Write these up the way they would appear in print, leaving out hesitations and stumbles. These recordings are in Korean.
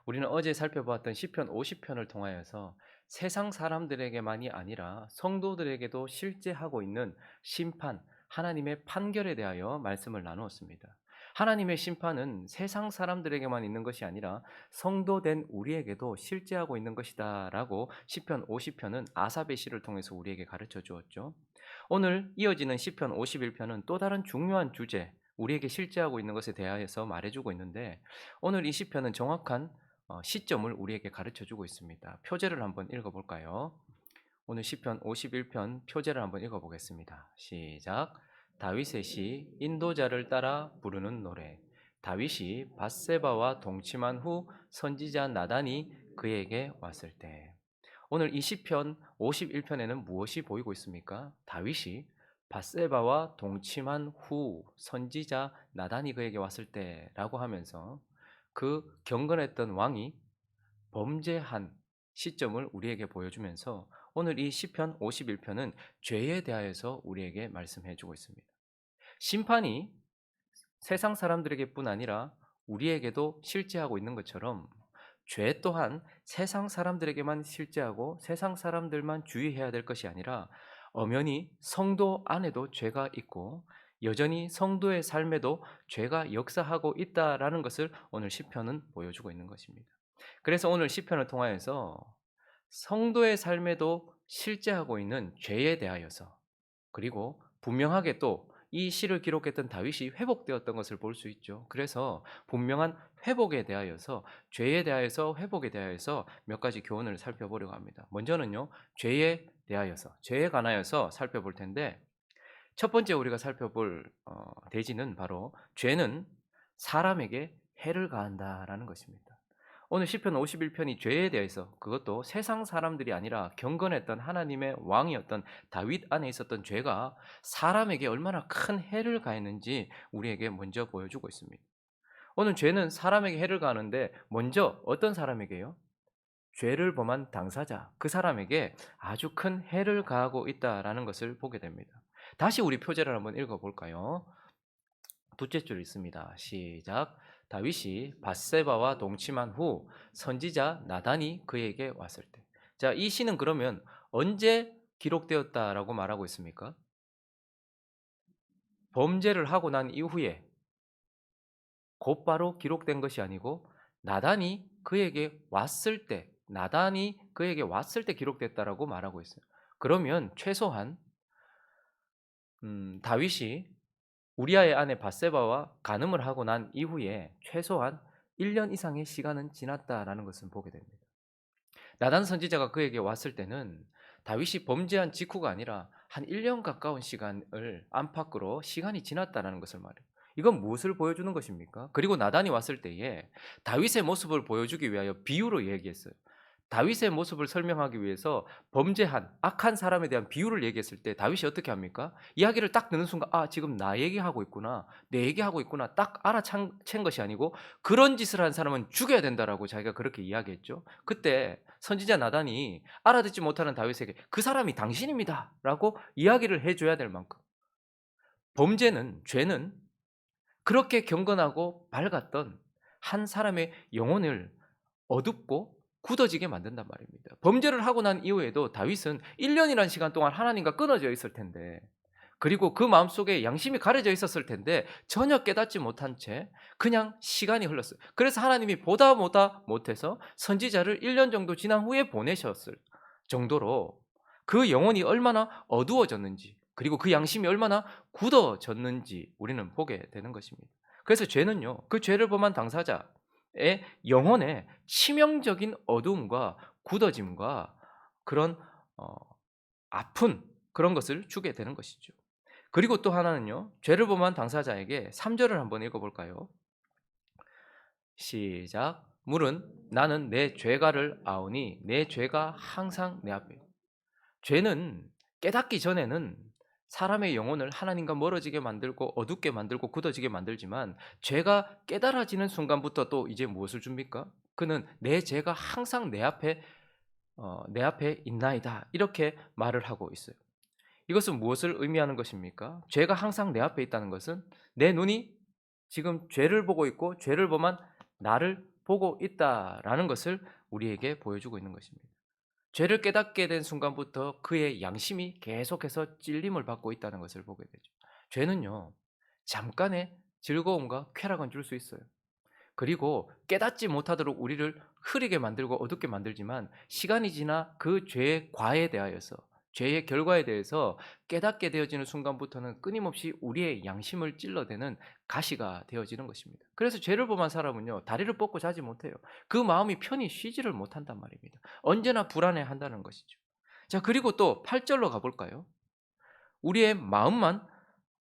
우리는 어제 살펴보았던 시편 50편을 통하여서 세상 사람들에게만이 아니라 성도들에게도 실제하고 있는 심판, 하나님의 판결에 대하여 말씀을 나누었습니다. 하나님의 심판은 세상 사람들에게만 있는 것이 아니라 성도된 우리에게도 실제하고 있는 것이다라고 시편 50편은 아삽의 시를 통해서 우리에게 가르쳐 주었죠. 오늘 이어지는 시편 51편은 또 다른 중요한 주제, 우리에게 실제하고 있는 것에 대하여서 말해주고 있는데, 오늘 이 시편은 정확한 시점을 우리에게 가르쳐 주고 있습니다. 표제를 한번 읽어볼까요? 오늘 시편 51편 표제를 한번 읽어보겠습니다. 시작. 다윗의 시, 인도자를 따라 부르는 노래. 다윗이 밧세바와 동침한 후 선지자 나단이 그에게 왔을 때. 오늘 이 시편 51편에는 무엇이 보이고 있습니까? 다윗이 밧세바와 동침한 후 선지자 나단이 그에게 왔을 때라고 하면서 그 경건했던 왕이 범죄한 시점을 우리에게 보여주면서 오늘 이 시편 51편은 죄에 대하여서 우리에게 말씀해 주고 있습니다. 심판이 세상 사람들에게뿐 아니라 우리에게도 실제하고 있는 것처럼 죄 또한 세상 사람들에게만 실제하고 세상 사람들만 주의해야 될 것이 아니라 엄연히 성도 안에도 죄가 있고 여전히 성도의 삶에도 죄가 역사하고 있다라는 것을 오늘 시편은 보여주고 있는 것입니다. 그래서 오늘 시편을 통하여서 성도의 삶에도 실제하고 있는 죄에 대하여서, 그리고 분명하게 또 이 시를 기록했던 다윗이 회복되었던 것을 볼 수 있죠. 그래서 분명한 회복에 대하여서, 죄에 대하여서, 회복에 대하여서 몇 가지 교훈을 살펴보려고 합니다. 먼저는요, 죄에 대하여서, 죄에 관하여서 살펴볼 텐데, 첫 번째 우리가 살펴볼 대지는 바로 죄는 사람에게 해를 가한다라는 것입니다. 오늘 시편 51편이 죄에 대해서, 그것도 세상 사람들이 아니라 경건했던 하나님의 왕이었던 다윗 안에 있었던 죄가 사람에게 얼마나 큰 해를 가했는지 우리에게 먼저 보여주고 있습니다. 오늘 죄는 사람에게 해를 가하는데 먼저 어떤 사람에게요? 죄를 범한 당사자, 그 사람에게 아주 큰 해를 가하고 있다라는 것을 보게 됩니다. 다시 우리 표제를 한번 읽어볼까요? 둘째 줄 있습니다. 시작. 다윗이 밧세바와 동침한 후 선지자 나단이 그에게 왔을 때. 자, 이 시는 그러면 언제 기록되었다라고 말하고 있습니까? 범죄를 하고 난 이후에 곧바로 기록된 것이 아니고 나단이 그에게 왔을 때 기록됐다라고 말하고 있어요. 그러면 최소한 다윗이 우리아의 아내 밧세바와 간음을 하고 난 이후에 최소한 1년 이상의 시간은 지났다라는 것을 보게 됩니다. 나단 선지자가 그에게 왔을 때는 다윗이 범죄한 직후가 아니라 한 1년 가까운 시간을 안팎으로 시간이 지났다라는 것을 말해요. 이건 무엇을 보여주는 것입니까? 그리고 나단이 왔을 때에 다윗의 모습을 보여주기 위하여 비유로 얘기했어요. 다윗의 모습을 설명하기 위해서 범죄한 악한 사람에 대한 비유를 얘기했을 때 다윗이 어떻게 합니까? 이야기를 딱 듣는 순간 지금 나 얘기하고 있구나, 내 얘기하고 있구나 딱 알아챈 것이 아니고 그런 짓을 한 사람은 죽여야 된다라고 자기가 그렇게 이야기했죠. 그때 선지자 나단이 알아듣지 못하는 다윗에게 그 사람이 당신입니다 라고 이야기를 해줘야 될 만큼, 죄는 그렇게 경건하고 밝았던 한 사람의 영혼을 어둡고 굳어지게 만든단 말입니다. 범죄를 하고 난 이후에도 다윗은 1년이라는 시간 동안 하나님과 끊어져 있을 텐데, 그리고 그 마음속에 양심이 가려져 있었을 텐데 전혀 깨닫지 못한 채 그냥 시간이 흘렀어요. 그래서 하나님이 보다 못해서 선지자를 1년 정도 지난 후에 보내셨을 정도로 그 영혼이 얼마나 어두워졌는지, 그리고 그 양심이 얼마나 굳어졌는지 우리는 보게 되는 것입니다. 그래서 죄는요, 그 죄를 범한 당사자의 영혼에 치명적인 어두움과 굳어짐과 그런 아픈 그런 것을 주게 되는 것이죠. 그리고 또 하나는요, 죄를 범한 당사자에게 3절을 한번 읽어볼까요? 시작. 물은 나는 내 죄가를 아오니 내 죄가 항상 내 앞에. 죄는 깨닫기 전에는 사람의 영혼을 하나님과 멀어지게 만들고 어둡게 만들고 굳어지게 만들지만, 죄가 깨달아지는 순간부터 또 이제 무엇을 줍니까? 그는 내 죄가 항상 내 앞에 있나이다 이렇게 말을 하고 있어요. 이것은 무엇을 의미하는 것입니까? 죄가 항상 내 앞에 있다는 것은 내 눈이 지금 죄를 보고 있고 죄를 범한 나를 보고 있다라는 것을 우리에게 보여주고 있는 것입니다. 죄를 깨닫게 된 순간부터 그의 양심이 계속해서 찔림을 받고 있다는 것을 보게 되죠. 죄는요, 잠깐의 즐거움과 쾌락은 줄 수 있어요. 그리고 깨닫지 못하도록 우리를 흐리게 만들고 어둡게 만들지만, 시간이 지나 그 죄의 과에 대하여서, 죄의 결과에 대해서 깨닫게 되어지는 순간부터는 끊임없이 우리의 양심을 찔러대는 가시가 되어지는 것입니다. 그래서 죄를 범한 사람은요, 다리를 뻗고 자지 못해요. 그 마음이 편히 쉬지를 못한단 말입니다. 언제나 불안해한다는 것이죠. 자, 그리고 또 8절로 가볼까요? 우리의 마음만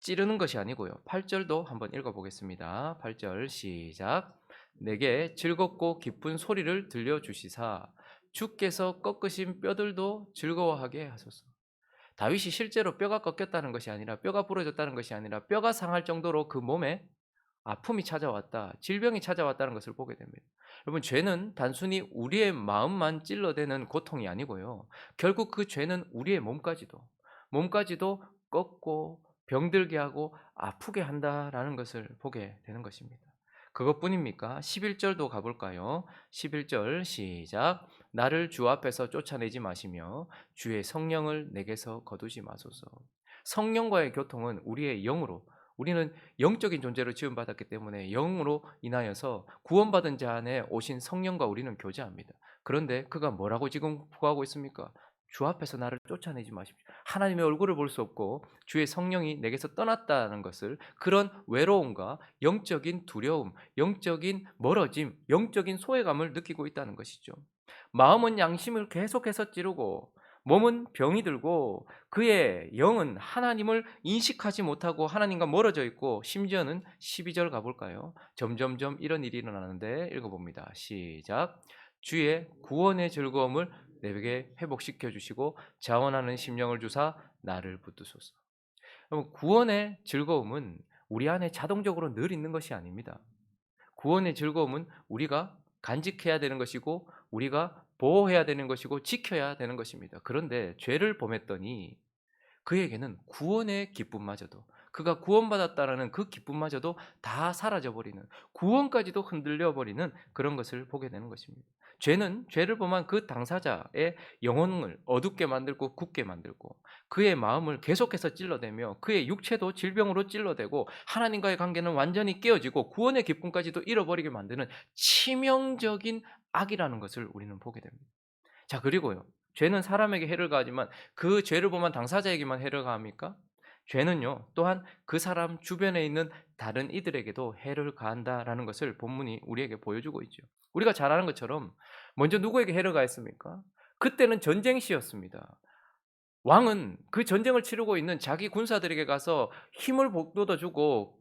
찌르는 것이 아니고요. 8절도 한번 읽어보겠습니다. 8절 시작. 내게 즐겁고 기쁜 소리를 들려주시사 주께서 꺾으신 뼈들도 즐거워하게 하소서. 다윗이 실제로 뼈가 꺾였다는 것이 아니라, 뼈가 부러졌다는 것이 아니라, 뼈가 상할 정도로 그 몸에 아픔이 찾아왔다, 질병이 찾아왔다는 것을 보게 됩니다. 여러분, 죄는 단순히 우리의 마음만 찔러대는 고통이 아니고요, 결국 그 죄는 우리의 몸까지도 꺾고 병들게 하고 아프게 한다라는 것을 보게 되는 것입니다. 그것뿐입니까? 11절도 가볼까요? 11절 시작. 나를 주 앞에서 쫓아내지 마시며 주의 성령을 내게서 거두지 마소서. 성령과의 교통은 우리의 영으로, 우리는 영적인 존재로 지음받았기 때문에 영으로 인하여서 구원받은 자 안에 오신 성령과 우리는 교제합니다. 그런데 그가 뭐라고 지금 구하고 있습니까? 주 앞에서 나를 쫓아내지 마십시오. 하나님의 얼굴을 볼 수 없고 주의 성령이 내게서 떠났다는 것을, 그런 외로움과 영적인 두려움, 영적인 멀어짐, 영적인 소외감을 느끼고 있다는 것이죠. 마음은 양심을 계속해서 찌르고 몸은 병이 들고 그의 영은 하나님을 인식하지 못하고 하나님과 멀어져 있고, 심지어는 12절 가볼까요? 점점점 이런 일이 일어나는데 읽어봅니다. 시작. 주의 구원의 즐거움을 내게 회복시켜 주시고 자원하는 심령을 주사 나를 붙드소서. 여러분, 구원의 즐거움은 우리 안에 자동적으로 늘 있는 것이 아닙니다. 구원의 즐거움은 우리가 간직해야 되는 것이고 우리가 보호해야 되는 것이고 지켜야 되는 것입니다. 그런데 죄를 범했더니 그에게는 구원의 기쁨마저도, 그가 구원받았다라는 그 기쁨마저도 다 사라져버리는, 구원까지도 흔들려버리는 그런 것을 보게 되는 것입니다. 죄는 죄를 범한 그 당사자의 영혼을 어둡게 만들고 굳게 만들고 그의 마음을 계속해서 찔러대며 그의 육체도 질병으로 찔러대고 하나님과의 관계는 완전히 깨어지고 구원의 기쁨까지도 잃어버리게 만드는 치명적인 악이라는 것을 우리는 보게 됩니다. 자, 그리고요, 죄는 사람에게 해를 가하지만 그 죄를 범한 당사자에게만 해를 가합니까? 죄는요, 또한 그 사람 주변에 있는 다른 이들에게도 해를 가한다라는 것을 본문이 우리에게 보여주고 있죠. 우리가 잘 아는 것처럼 먼저 누구에게 해를 가했습니까? 그때는 전쟁 시였습니다. 왕은 그 전쟁을 치르고 있는 자기 군사들에게 가서 힘을 북돋아주고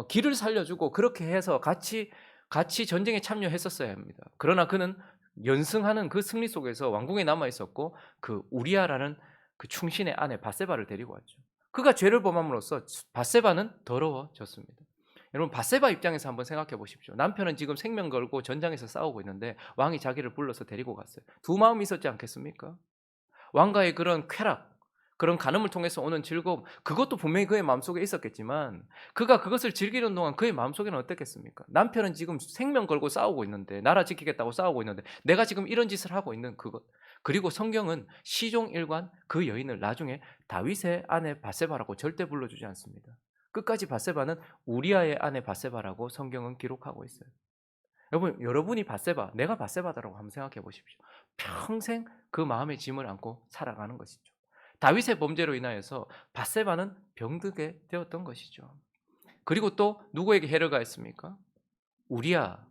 길을 살려주고 그렇게 해서 같이 전쟁에 참여했었어야 합니다. 그러나 그는 연승하는 그 승리 속에서 왕궁에 남아 있었고 그 우리아라는 그 충신의 아내 바세바를 데리고 왔죠. 그가 죄를 범함으로써 바세바는 더러워졌습니다. 여러분, 바세바 입장에서 한번 생각해 보십시오. 남편은 지금 생명 걸고 전장에서 싸우고 있는데 왕이 자기를 불러서 데리고 갔어요. 두 마음이 있었지 않겠습니까? 왕가의 그런 쾌락, 그런 간음을 통해서 오는 즐거움, 그것도 분명히 그의 마음속에 있었겠지만 그가 그것을 즐기는 동안 그의 마음속에는 어땠겠습니까? 남편은 지금 생명 걸고 싸우고 있는데, 나라 지키겠다고 싸우고 있는데 내가 지금 이런 짓을 하고 있는 그것. 그리고 성경은 시종 일관 그 여인을 나중에 다윗의 아내 바세바라고 절대 불러주지 않습니다. 끝까지 바세바는 우리아의 아내 바세바라고 성경은 기록하고 있어요. 여러분이 바세바, 내가 바세바다라고 한번 생각해 보십시오. 평생 그 마음의 짐을 안고 살아가는 것이죠. 다윗의 범죄로 인하여서 바세바는 병들게 되었던 것이죠. 그리고 또 누구에게 해를 가했습니까? 우리아.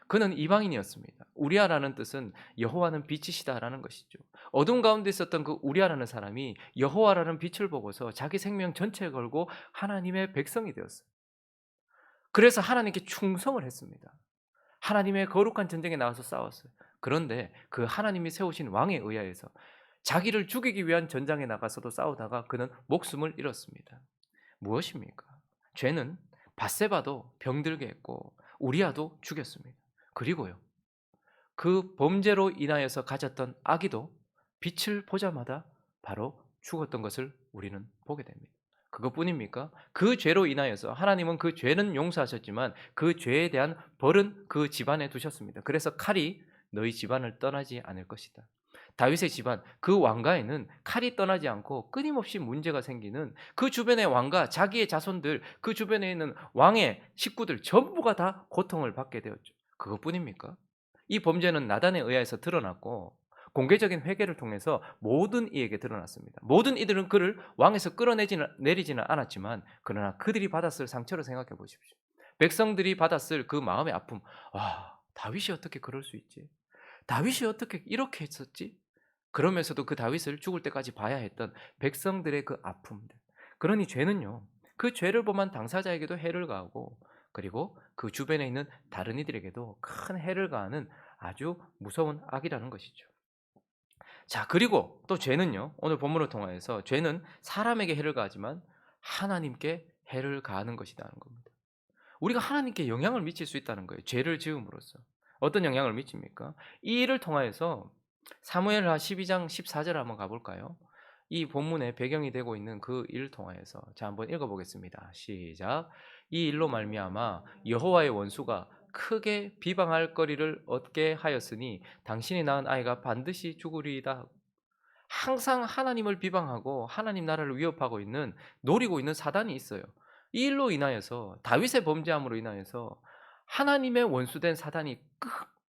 그는 이방인이었습니다. 우리아라는 뜻은 여호와는 빛이시다라는 것이죠. 어둠 가운데 있었던 그 우리아라는 사람이 여호와라는 빛을 보고서 자기 생명 전체에 걸고 하나님의 백성이 되었어요. 그래서 하나님께 충성을 했습니다. 하나님의 거룩한 전쟁에 나와서 싸웠어요. 그런데 그 하나님이 세우신 왕에 의하여서 자기를 죽이기 위한 전장에 나가서도 싸우다가 그는 목숨을 잃었습니다. 무엇입니까? 죄는 밧세바도 병들게 했고 우리아도 죽였습니다. 그리고요, 그 범죄로 인하여서 가졌던 아기도 빛을 보자마자 바로 죽었던 것을 우리는 보게 됩니다. 그것뿐입니까? 그 죄로 인하여서 하나님은 그 죄는 용서하셨지만 그 죄에 대한 벌은 그 집안에 두셨습니다. 그래서 칼이 너희 집안을 떠나지 않을 것이다. 다윗의 집안, 그 왕가에는 칼이 떠나지 않고 끊임없이 문제가 생기는 그 주변의 왕가, 자기의 자손들, 그 주변에 있는 왕의 식구들 전부가 다 고통을 받게 되었죠. 그것뿐입니까? 이 범죄는 나단에 의해서 드러났고 공개적인 회개를 통해서 모든 이에게 드러났습니다. 모든 이들은 그를 왕에서 끌어내리지는 않았지만 그러나 그들이 받았을 상처를 생각해 보십시오. 백성들이 받았을 그 마음의 아픔. 와, 다윗이 어떻게 그럴 수 있지? 다윗이 어떻게 이렇게 했었지? 그러면서도 그 다윗을 죽을 때까지 봐야 했던 백성들의 그 아픔들. 그러니 죄는요. 그 죄를 범한 당사자에게도 해를 가하고 그리고 그 주변에 있는 다른 이들에게도 큰 해를 가하는 아주 무서운 악이라는 것이죠. 자, 그리고 또 죄는요. 오늘 본문을 통하여서 죄는 사람에게 해를 가하지만 하나님께 해를 가하는 것이라는 겁니다. 우리가 하나님께 영향을 미칠 수 있다는 거예요. 죄를 지음으로써. 어떤 영향을 미칩니까? 이 일을 통하여서 사무엘하 12장 14절 한번 가 볼까요? 이 본문의 배경이 되고 있는 그 일을 통하여서 자 한번 읽어 보겠습니다. 시작. 이 일로 말미암아 여호와의 원수가 크게 비방할 거리를 얻게 하였으니 당신이 낳은 아이가 반드시 죽으리이다. 항상 하나님을 비방하고 하나님 나라를 위협하고 있는 노리고 있는 사단이 있어요. 이 일로 인하여서 다윗의 범죄함으로 인하여서 하나님의 원수된 사단이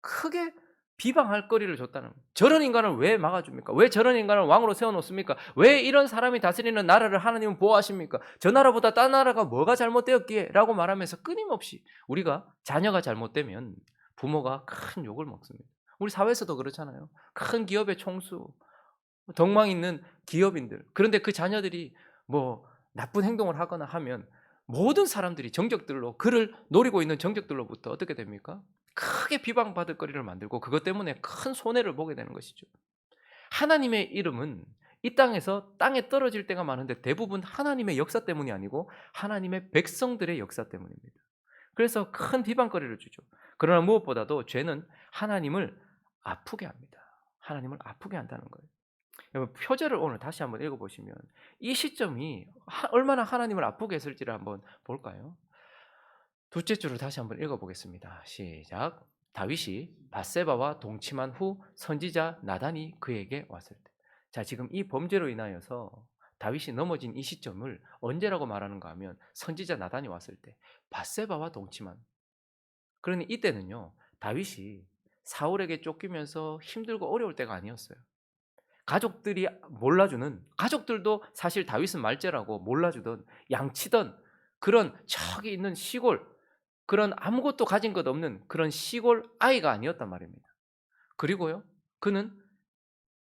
크게 비방할 거리를 줬다는 거예요. 저런 인간을 왜 막아줍니까? 왜 저런 인간을 왕으로 세워놓습니까? 왜 이런 사람이 다스리는 나라를 하나님은 보호하십니까? 저 나라보다 딴 나라가 뭐가 잘못되었기에? 라고 말하면서 끊임없이 우리가 자녀가 잘못되면 부모가 큰 욕을 먹습니다. 우리 사회에서도 그렇잖아요. 큰 기업의 총수, 덕망 있는 기업인들. 그런데 그 자녀들이 뭐 나쁜 행동을 하거나 하면 모든 사람들이 정적들로 그를 노리고 있는 정적들로부터 어떻게 됩니까? 크게 비방받을 거리를 만들고 그것 때문에 큰 손해를 보게 되는 것이죠. 하나님의 이름은 이 땅에서 땅에 떨어질 때가 많은데 대부분 하나님의 역사 때문이 아니고 하나님의 백성들의 역사 때문입니다. 그래서 큰 비방거리를 주죠. 그러나 무엇보다도 죄는 하나님을 아프게 합니다. 하나님을 아프게 한다는 거예요. 여러분 표절을 오늘 다시 한번 읽어보시면 이 시점이 얼마나 하나님을 아프게 했을지를 한번 볼까요? 둘째 줄을 다시 한번 읽어보겠습니다. 시작. 다윗이 밧세바와 동침한 후 선지자 나단이 그에게 왔을 때. 자, 지금 이 범죄로 인하여서 다윗이 넘어진 이 시점을 언제라고 말하는가 하면 선지자 나단이 왔을 때 밧세바와 동침한. 그러니 이때는요. 다윗이 사울에게 쫓기면서 힘들고 어려울 때가 아니었어요. 가족들이 몰라주는 가족들도 사실 다윗은 말제라고 몰라주던 양치던 그런 저기 있는 시골 그런 아무것도 가진 것 없는 그런 시골 아이가 아니었단 말입니다. 그리고요. 그는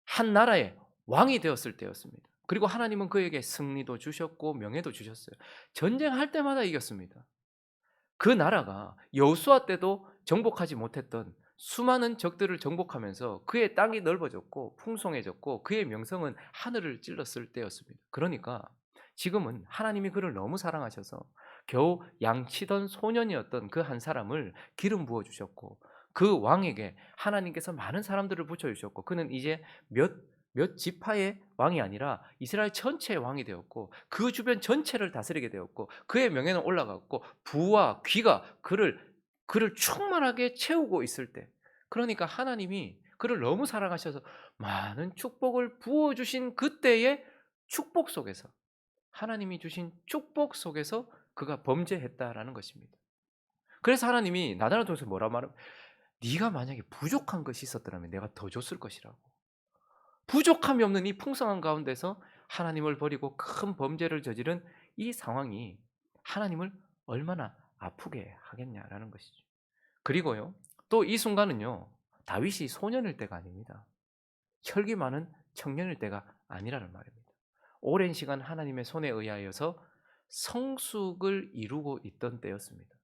한 나라의 왕이 되었을 때였습니다. 그리고 하나님은 그에게 승리도 주셨고 명예도 주셨어요. 전쟁할 때마다 이겼습니다. 그 나라가 여호수아 때도 정복하지 못했던 수많은 적들을 정복하면서 그의 땅이 넓어졌고 풍성해졌고 그의 명성은 하늘을 찔렀을 때였습니다. 그러니까 지금은 하나님이 그를 너무 사랑하셔서 겨우 양치던 소년이었던 그 한 사람을 기름 부어 주셨고 그 왕에게 하나님께서 많은 사람들을 붙여 주셨고 그는 이제 몇 지파의 왕이 아니라 이스라엘 전체의 왕이 되었고 그 주변 전체를 다스리게 되었고 그의 명예는 올라갔고 부와 귀가 그를 충만하게 채우고 있을 때 그러니까 하나님이 그를 너무 사랑하셔서 많은 축복을 부어 주신 그때의 축복 속에서 하나님이 주신 축복 속에서 그가 범죄했다라는 것입니다. 그래서 하나님이 나단을 통해서 뭐라 말하면 네가 만약에 부족한 것이 있었더라면 내가 더 줬을 것이라고. 부족함이 없는 이 풍성한 가운데서 하나님을 버리고 큰 범죄를 저지른 이 상황이 하나님을 얼마나 아프게 하겠냐라는 것이죠. 그리고요. 또 이 순간은요. 다윗이 소년일 때가 아닙니다. 혈기 많은 청년일 때가 아니라는 말입니다. 오랜 시간 하나님의 손에 의하여서 성숙을 이루고 있던 때였습니다.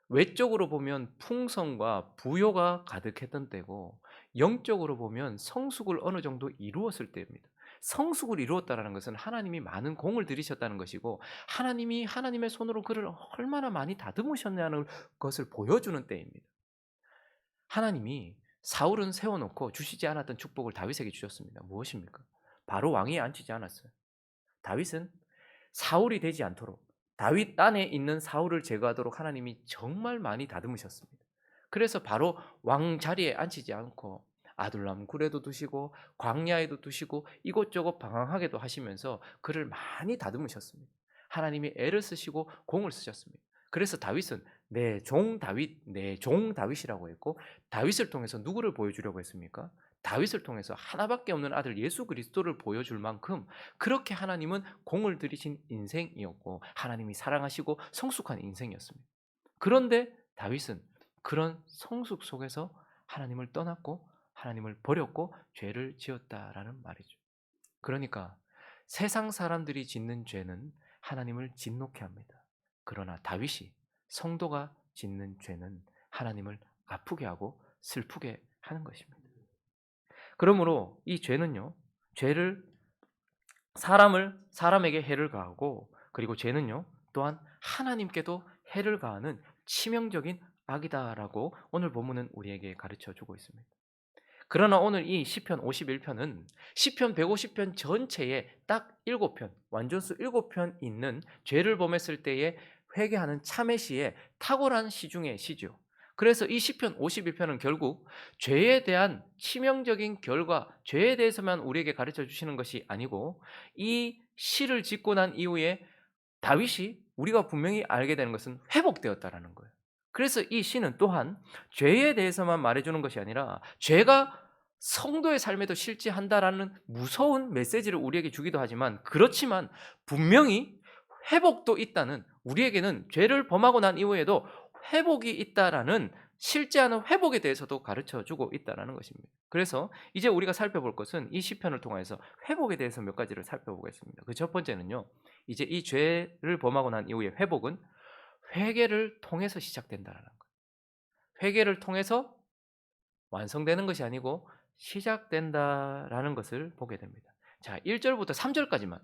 외적으로 보면 풍성과 부요가 가득했던 때고 영적으로 보면 성숙을 어느 정도 이루었을 때입니다. 성숙을 이루었다는 것은 하나님이 많은 공을 들이셨다는 것이고 하나님이 하나님의 손으로 그를 얼마나 많이 다듬으셨냐는 것을 보여주는 때입니다. 하나님이 사울은 세워놓고 주시지 않았던 축복을 다윗에게 주셨습니다. 무엇입니까? 바로 왕위에 앉히지 않았어요. 다윗은 사울이 되지 않도록 다윗 안에 있는 사울을 제거하도록 하나님이 정말 많이 다듬으셨습니다. 그래서 바로 왕 자리에 앉히지 않고 아둘람 굴에도 두시고 광야에도 두시고 이곳저곳 방황하게도 하시면서 그를 많이 다듬으셨습니다. 하나님이 애를 쓰시고 공을 쓰셨습니다. 그래서 다윗은 내 종 다윗, 내 종 다윗이라고 했고, 다윗을 통해서 누구를 보여주려고 했습니까? 다윗을 통해서 하나밖에 없는 아들 예수 그리스도를 보여줄 만큼 그렇게 하나님은 공을 들이신 인생이었고 하나님이 사랑하시고 성숙한 인생이었습니다. 그런데 다윗은 그런 성숙 속에서 하나님을 떠났고 하나님을 버렸고 죄를 지었다라는 말이죠. 그러니까 세상 사람들이 짓는 죄는 하나님을 진노케 합니다. 그러나 다윗이, 성도가 짓는 죄는 하나님을 아프게 하고 슬프게 하는 것입니다. 그러므로 이 죄는요, 죄를 사람에게 해를 가하고, 그리고 죄는요 또한 하나님께도 해를 가하는 치명적인 악이다라고 오늘 본문은 우리에게 가르쳐 주고 있습니다. 그러나 오늘 이 시편 51편은 시편 150편 전체에 딱 7편, 완전수 7편 있는 죄를 범했을 때에 회개하는 참회 시의 탁월한 시 중의 시죠. 그래서 이 시편 51편은 결국 죄에 대한 치명적인 결과, 죄에 대해서만 우리에게 가르쳐 주시는 것이 아니고, 이 시를 짓고 난 이후에 다윗이 우리가 분명히 알게 되는 것은 회복되었다라는 거예요. 그래서 이 시는 또한 죄에 대해서만 말해주는 것이 아니라 죄가 성도의 삶에도 실제한다라는 무서운 메시지를 우리에게 주기도 하지만, 그렇지만 분명히 회복도 있다는, 우리에게는 죄를 범하고 난 이후에도 회복이 있다라는, 실제하는 회복에 대해서도 가르쳐주고 있다는 것입니다. 그래서 이제 우리가 살펴볼 것은 이 시편을 통해서 회복에 대해서 몇 가지를 살펴보겠습니다. 그 첫 번째는요, 이제 이 죄를 범하고 난 이후에 회복은 회개를 통해서 시작된다는 거예요. 회개를 통해서 완성되는 것이 아니고 시작된다라는 것을 보게 됩니다. 자, 1절부터 3절까지만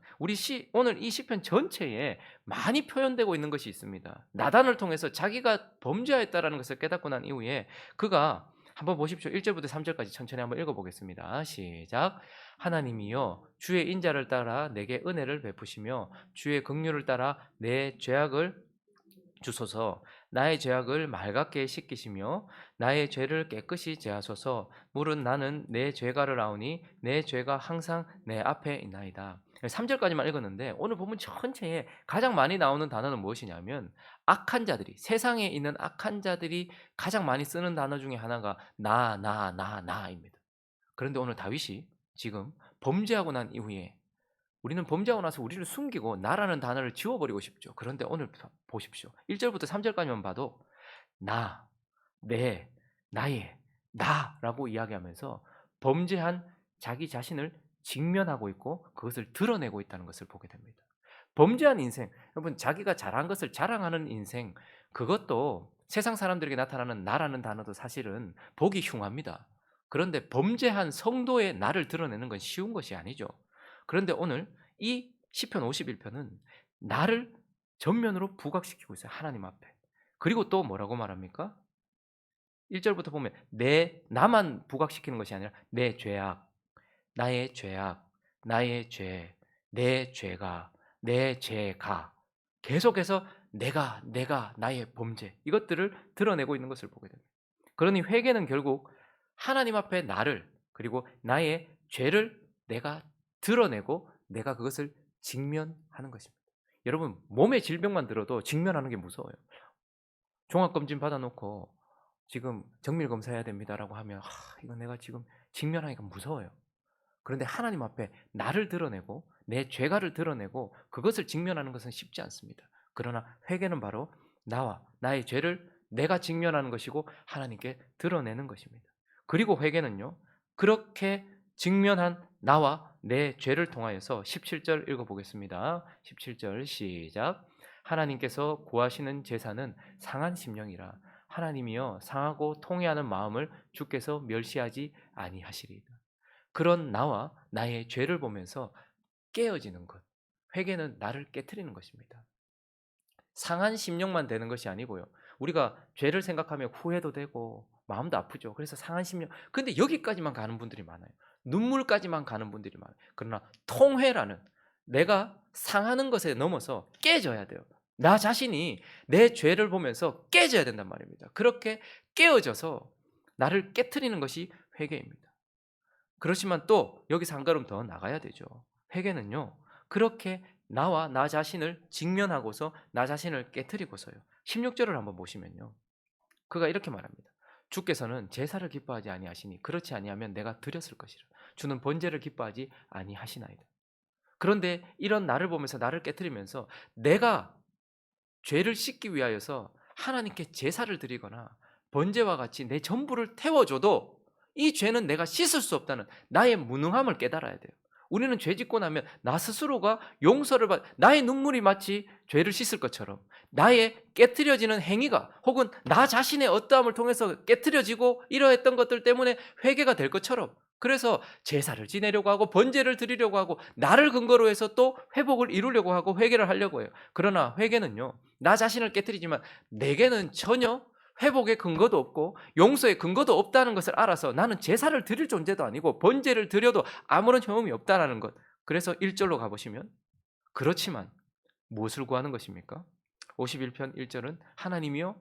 오늘 이 시편 전체에 많이 표현되고 있는 것이 있습니다. 나단을 통해서 자기가 범죄하였다라는 것을 깨닫고 난 이후에 그가, 한번 보십시오. 1절부터 3절까지 천천히 한번 읽어보겠습니다. 시작. 하나님이여 주의 인자를 따라 내게 은혜를 베푸시며 주의 긍휼을 따라 내 죄악을 주소서. 나의 죄악을 맑게 씻기시며 나의 죄를 깨끗이 제하소서. 물은 나는 내 죄가를 아오니 내 죄가 항상 내 앞에 있나이다. 3절까지만 읽었는데 오늘 보면 전체에 가장 많이 나오는 단어는 무엇이냐면, 악한 자들이, 세상에 있는 악한 자들이 가장 많이 쓰는 단어 중에 하나가 나입니다. 그런데 오늘 다윗이 지금 범죄하고 난 이후에, 우리는 범죄하고 나서 우리를 숨기고 나라는 단어를 지워버리고 싶죠. 그런데 오늘 보십시오. 1절부터 3절까지만 봐도 나, 내, 나의, 나라고 이야기하면서 범죄한 자기 자신을 직면하고 있고 그것을 드러내고 있다는 것을 보게 됩니다. 범죄한 인생, 여러분, 자기가 잘한 것을 자랑하는 인생, 그것도 세상 사람들에게 나타나는 나라는 단어도 사실은 보기 흉합니다. 그런데 범죄한 성도의 나를 드러내는 건 쉬운 것이 아니죠. 그런데 오늘 이 시편 51편은 나를 전면으로 부각시키고 있어요. 하나님 앞에. 그리고 또 뭐라고 말합니까? 1절부터 보면 나만 부각시키는 것이 아니라 내 죄악, 나의 죄악, 나의 죄, 내 죄가, 내 죄가, 계속해서 내가 나의 범죄, 이것들을 드러내고 있는 것을 보게 됩니다. 그러니 회개는 결국 하나님 앞에 나를, 그리고 나의 죄를 내가 드러내고 내가 그것을 직면하는 것입니다. 여러분, 몸의 질병만 들어도 직면하는 게 무서워요. 종합검진 받아놓고 지금 정밀검사해야 됩니다라고 하면 이건 내가 지금 직면하기가 무서워요. 그런데 하나님 앞에 나를 드러내고 내 죄가를 드러내고 그것을 직면하는 것은 쉽지 않습니다. 그러나 회개는 바로 나와 나의 죄를 내가 직면하는 것이고 하나님께 드러내는 것입니다. 그리고 회개는요, 그렇게 직면한 나와 내 죄를 통하여서 17절 읽어보겠습니다. 17절 시작. 하나님께서 구하시는 제사는 상한 심령이라. 하나님이여 상하고 통회하는 마음을 주께서 멸시하지 아니하시리이다. 그런 나와 나의 죄를 보면서 깨어지는 것, 회개는 나를 깨트리는 것입니다. 상한 심령만 되는 것이 아니고요, 우리가 죄를 생각하면 후회도 되고 마음도 아프죠. 그래서 상한 심령, 근데 여기까지만 가는 분들이 많아요. 눈물까지만 가는 분들이 많아요. 그러나 통회라는, 내가 상하는 것에 넘어서 깨져야 돼요. 나 자신이 내 죄를 보면서 깨져야 된단 말입니다. 그렇게 깨어져서 나를 깨트리는 것이 회개입니다. 그렇지만 또 여기서 한 걸음 더 나가야 되죠. 회개는요, 그렇게 나와 나 자신을 직면하고서 나 자신을 깨트리고서요. 16절을 한번 보시면요. 그가 이렇게 말합니다. 주께서는 제사를 기뻐하지 아니하시니 그렇지 아니하면 내가 드렸을 것이라. 주는 번제를 기뻐하지 아니하시나이다. 그런데 이런 나를 보면서 나를 깨트리면서 내가 죄를 씻기 위하여서 하나님께 제사를 드리거나 번제와 같이 내 전부를 태워줘도 이 죄는 내가 씻을 수 없다는 나의 무능함을 깨달아야 돼요. 우리는 죄 짓고 나면 나 스스로가 용서를 나의 눈물이 마치 죄를 씻을 것처럼 나의 깨트려지는 행위가 혹은 나 자신의 어떠함을 통해서 깨트려지고 이러했던 것들 때문에 회개가 될 것처럼, 그래서 제사를 지내려고 하고 번제를 드리려고 하고 나를 근거로 해서 또 회복을 이루려고 하고 회개를 하려고 해요. 그러나 회개는요, 나 자신을 깨트리지만 내게는 전혀 회복의 근거도 없고 용서의 근거도 없다는 것을 알아서 나는 제사를 드릴 존재도 아니고 번제를 드려도 아무런 효험이 없다는 것. 그래서 1절로 가보시면, 그렇지만 무엇을 구하는 것입니까? 51편 1절은 하나님이여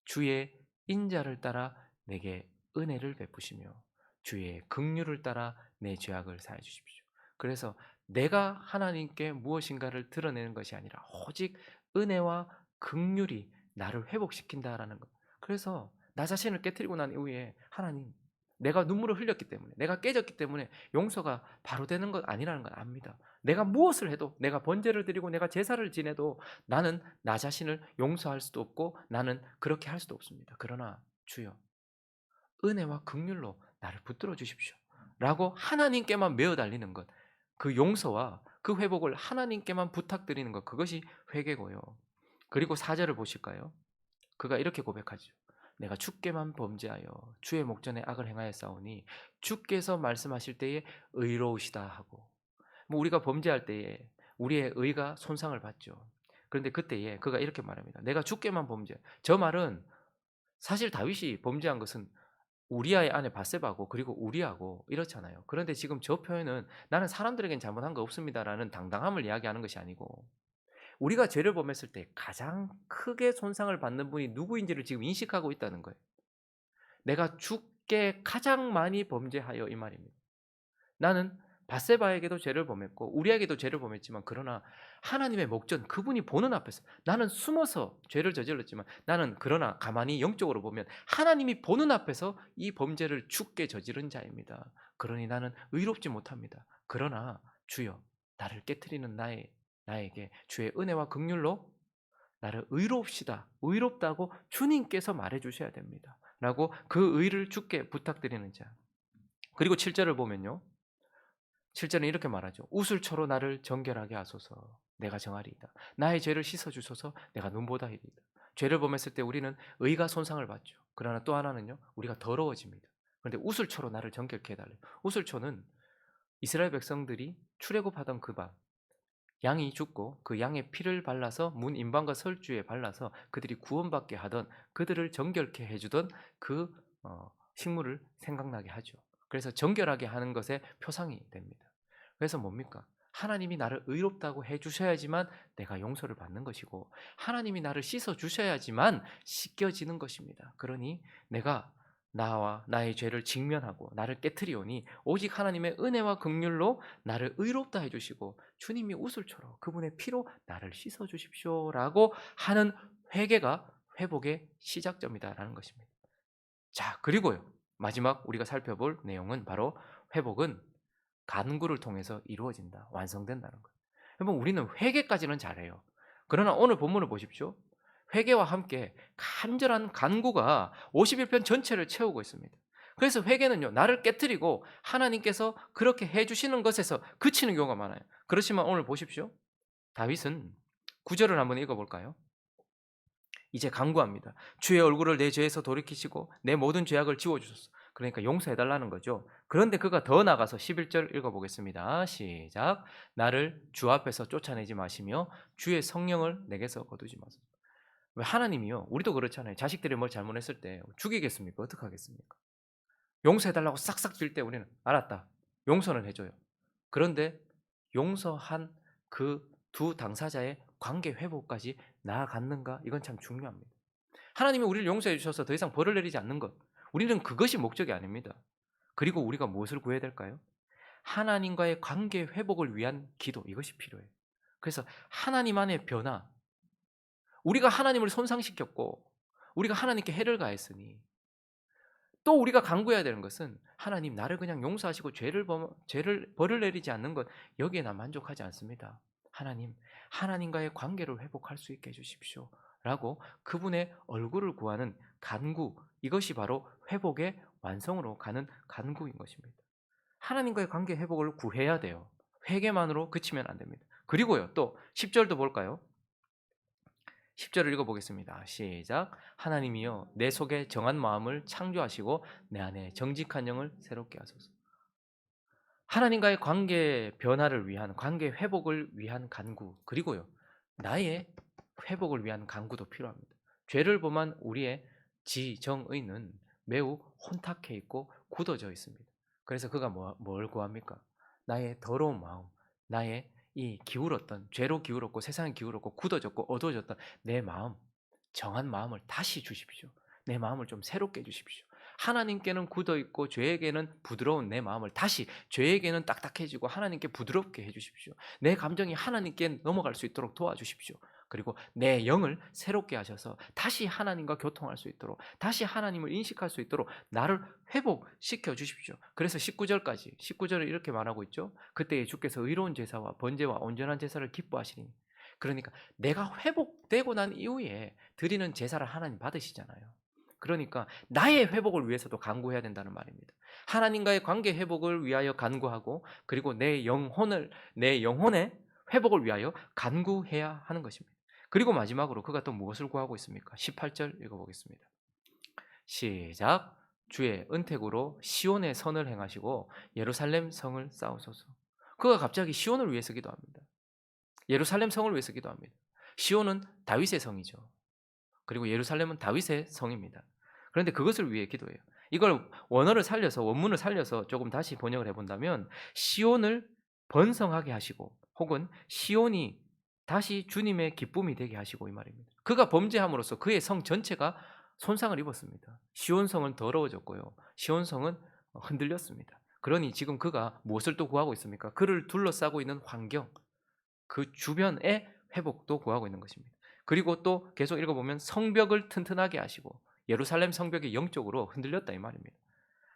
주의 인자를 따라 내게 은혜를 베푸시며 주의 긍휼을 따라 내 죄악을 사해 주십시오. 그래서 내가 하나님께 무엇인가를 드러내는 것이 아니라 오직 은혜와 긍휼이 나를 회복시킨다라는 것. 그래서 나 자신을 깨뜨리고 난 이후에 하나님, 내가 눈물을 흘렸기 때문에, 내가 깨졌기 때문에 용서가 바로 되는 것 아니라는 걸 압니다. 내가 무엇을 해도, 내가 번제를 드리고 내가 제사를 지내도 나는 나 자신을 용서할 수도 없고 나는 그렇게 할 수도 없습니다. 그러나 주여 은혜와 긍휼로 나를 붙들어 주십시오 라고 하나님께만 메어 달리는 것, 그 용서와 그 회복을 하나님께만 부탁드리는 것, 그것이 회개고요. 그리고 4절을 보실까요? 그가 이렇게 고백하죠. 내가 주께만 범죄하여 주의 목전에 악을 행하였사오니 주께서 말씀하실 때에 의로우시다 하고, 뭐 우리가 범죄할 때에 우리의 의가 손상을 받죠. 그런데 그때에 그가 이렇게 말합니다. 내가 주께만 범죄. 저 말은 사실 다윗이 범죄한 것은 우리아의 아내 바세바고 그리고 우리하고 이렇잖아요. 그런데 지금 저 표현은 나는 사람들에겐 잘못한 거 없습니다라는 당당함을 이야기하는 것이 아니고, 우리가 죄를 범했을 때 가장 크게 손상을 받는 분이 누구인지를 지금 인식하고 있다는 거예요. 내가 주께 가장 많이 범죄하여 이 말입니다. 나는 바세바에게도 죄를 범했고 우리에게도 죄를 범했지만, 그러나 하나님의 목전, 그분이 보는 앞에서 나는 숨어서 죄를 저질렀지만, 나는 그러나 가만히 영적으로 보면 하나님이 보는 앞에서 이 범죄를 주께 저지른 자입니다. 그러니 나는 의롭지 못합니다. 그러나 주여 나를 깨트리는 나에게 주의 은혜와 긍휼로 나를 의롭시다, 의롭다고 주님께서 말해 주셔야 됩니다 라고 그 의를 주께 부탁드리는 자. 그리고 7절을 보면요, 7절은 이렇게 말하죠. 우슬초로 나를 정결하게 하소서. 내가 정하리이다. 나의 죄를 씻어주소서. 내가 눈보다 이리이다. 죄를 범했을 때 우리는 의가 손상을 받죠. 그러나 또 하나는요, 우리가 더러워집니다. 그런데 우슬초로 나를 정결케 해달래요. 우슬초는 이스라엘 백성들이 출애굽하던 그 밤, 양이 죽고 그 양의 피를 발라서 문 임방과 설주에 발라서 그들이 구원받게 하던, 그들을 정결케 해주던 그 식물을 생각나게 하죠. 그래서 정결하게 하는 것의 표상이 됩니다. 그래서 뭡니까? 하나님이 나를 의롭다고 해주셔야지만 내가 용서를 받는 것이고, 하나님이 나를 씻어 주셔야지만 씻겨지는 것입니다. 그러니 내가 나와 나의 죄를 직면하고 나를 깨트리오니 오직 하나님의 은혜와 긍휼로 나를 의롭다 해주시고 주님이 우슬초로 그분의 피로 나를 씻어 주십시오라고 하는 회개가 회복의 시작점이다라는 것입니다. 자, 그리고요, 마지막 우리가 살펴볼 내용은 바로 회복은 간구를 통해서 이루어진다, 완성된다는 거예요. 여러분, 우리는 회개까지는 잘해요. 그러나 오늘 본문을 보십시오. 회개와 함께 간절한 간구가 51편 전체를 채우고 있습니다. 그래서 회개는요, 나를 깨트리고 하나님께서 그렇게 해주시는 것에서 그치는 경우가 많아요. 그렇지만 오늘 보십시오. 다윗은 9절을 한번 읽어볼까요? 이제 간구합니다. 주의 얼굴을 내 죄에서 돌이키시고 내 모든 죄악을 지워주소서. 그러니까 용서해달라는 거죠. 그런데 그가 더 나가서 11절 읽어보겠습니다. 시작. 나를 주 앞에서 쫓아내지 마시며 주의 성령을 내게서 거두지 마소서. 왜 하나님이요, 우리도 그렇잖아요. 자식들이 뭘 잘못했을 때 죽이겠습니까? 어떻게 하겠습니까? 용서해달라고 싹싹 빌 때 우리는 알았다, 용서는 해줘요. 그런데 용서한 그 두 당사자의 관계 회복까지 나아갔는가? 이건 참 중요합니다. 하나님이 우리를 용서해 주셔서 더 이상 벌을 내리지 않는 것. 우리는 그것이 목적이 아닙니다. 그리고 우리가 무엇을 구해야 될까요? 하나님과의 관계 회복을 위한 기도, 이것이 필요해요. 그래서 하나님 안의 변화, 우리가 하나님을 손상시켰고 우리가 하나님께 해를 가했으니 또 우리가 간구해야 되는 것은 하나님 나를 그냥 용서하시고 죄를 벌을 내리지 않는 것, 여기에 나 만족하지 않습니다. 하나님, 하나님과의 관계를 회복할 수 있게 해 주십시오 라고 그분의 얼굴을 구하는 간구, 이것이 바로 회복의 완성으로 가는 간구인 것입니다. 하나님과의 관계 회복을 구해야 돼요. 회개만으로 그치면 안 됩니다. 그리고요, 또 10절도 볼까요? 10절을 읽어보겠습니다. 시작. 하나님이여 내 속에 정한 마음을 창조하시고 내 안에 정직한 영을 새롭게 하소서. 하나님과의 관계 변화를 위한, 관계 회복을 위한 간구, 그리고요 나의 회복을 위한 간구도 필요합니다. 죄를 범한 우리의 지정의는 매우 혼탁해 있고 굳어져 있습니다. 그래서 그가 뭘 구합니까? 나의 더러운 마음, 나의 이 기울었던, 죄로 기울었고 세상에 기울었고 굳어졌고 어두워졌던 내 마음, 정한 마음을 다시 주십시오. 내 마음을 좀 새롭게 해주십시오. 하나님께는 굳어있고 죄에게는 부드러운 내 마음을 다시, 죄에게는 딱딱해지고 하나님께 부드럽게 해주십시오. 내 감정이 하나님께 넘어갈 수 있도록 도와주십시오. 그리고 내 영을 새롭게 하셔서 다시 하나님과 교통할 수 있도록, 다시 하나님을 인식할 수 있도록 나를 회복시켜 주십시오. 그래서 19절을 이렇게 말하고 있죠. 그때에 주께서 의로운 제사와 번제와 온전한 제사를 기뻐하시리니. 그러니까 내가 회복되고 난 이후에 드리는 제사를 하나님 받으시잖아요. 그러니까 나의 회복을 위해서도 간구해야 된다는 말입니다. 하나님과의 관계 회복을 위하여 간구하고, 그리고 내 영혼의 회복을 위하여 간구해야 하는 것입니다. 그리고 마지막으로 그가 또 무엇을 구하고 있습니까? 18절 읽어보겠습니다. 시작. 주의 은택으로 시온의 선을 행하시고 예루살렘 성을 쌓으소서. 그가 갑자기 시온을 위해서 기도합니다. 예루살렘 성을 위해서 기도합니다. 시온은 다윗의 성이죠. 그리고 예루살렘은 다윗의 성입니다. 그런데 그것을 위해 기도해요. 이걸 원문을 살려서 조금 다시 번역을 해본다면 시온을 번성하게 하시고, 혹은 시온이 다시 주님의 기쁨이 되게 하시고, 이 말입니다. 그가 범죄함으로써 그의 성 전체가 손상을 입었습니다. 시온성은 더러워졌고요, 시온성은 흔들렸습니다. 그러니 지금 그가 무엇을 또 구하고 있습니까? 그를 둘러싸고 있는 환경, 그 주변의 회복도 구하고 있는 것입니다. 그리고 또 계속 읽어보면 성벽을 튼튼하게 하시고, 예루살렘 성벽이 영적으로 흔들렸다 이 말입니다.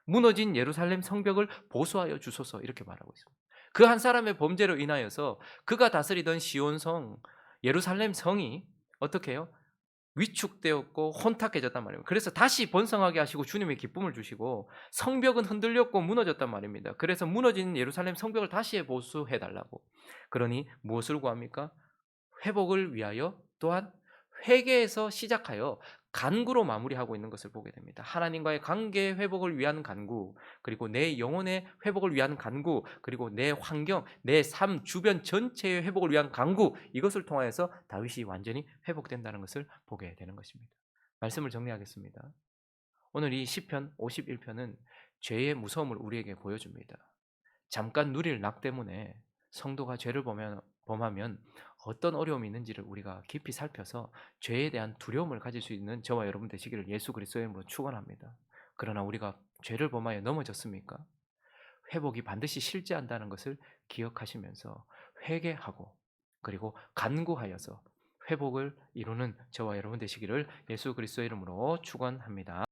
무너진 예루살렘 성벽을 보수하여 주소서, 이렇게 말하고 있습니다. 그 한 사람의 범죄로 인하여서 그가 다스리던 시온성, 예루살렘 성이 어떻게 해요? 위축되었고 혼탁해졌단 말입니다. 그래서 다시 번성하게 하시고 주님의 기쁨을 주시고, 성벽은 흔들렸고 무너졌단 말입니다. 그래서 무너진 예루살렘 성벽을 다시 보수해달라고. 그러니 무엇을 구합니까? 회복을 위하여, 또한 회개에서 시작하여 간구로 마무리하고 있는 것을 보게 됩니다. 하나님과의 관계 회복을 위한 간구, 그리고 내 영혼의 회복을 위한 간구, 그리고 내 환경, 내 삶 주변 전체의 회복을 위한 간구, 이것을 통하여서 다윗이 완전히 회복된다는 것을 보게 되는 것입니다. 말씀을 정리하겠습니다. 오늘 이 시편 51편은 죄의 무서움을 우리에게 보여줍니다. 잠깐 누릴 낙 때문에 성도가 죄를 범하면 어떤 어려움이 있는지를 우리가 깊이 살펴서 죄에 대한 두려움을 가질 수 있는 저와 여러분 되시기를 예수 그리스도의 이름으로 축원합니다. 그러나 우리가 죄를 범하여 넘어졌습니까? 회복이 반드시 실제한다는 것을 기억하시면서 회개하고, 그리고 간구하여서 회복을 이루는 저와 여러분 되시기를 예수 그리스도의 이름으로 축원합니다.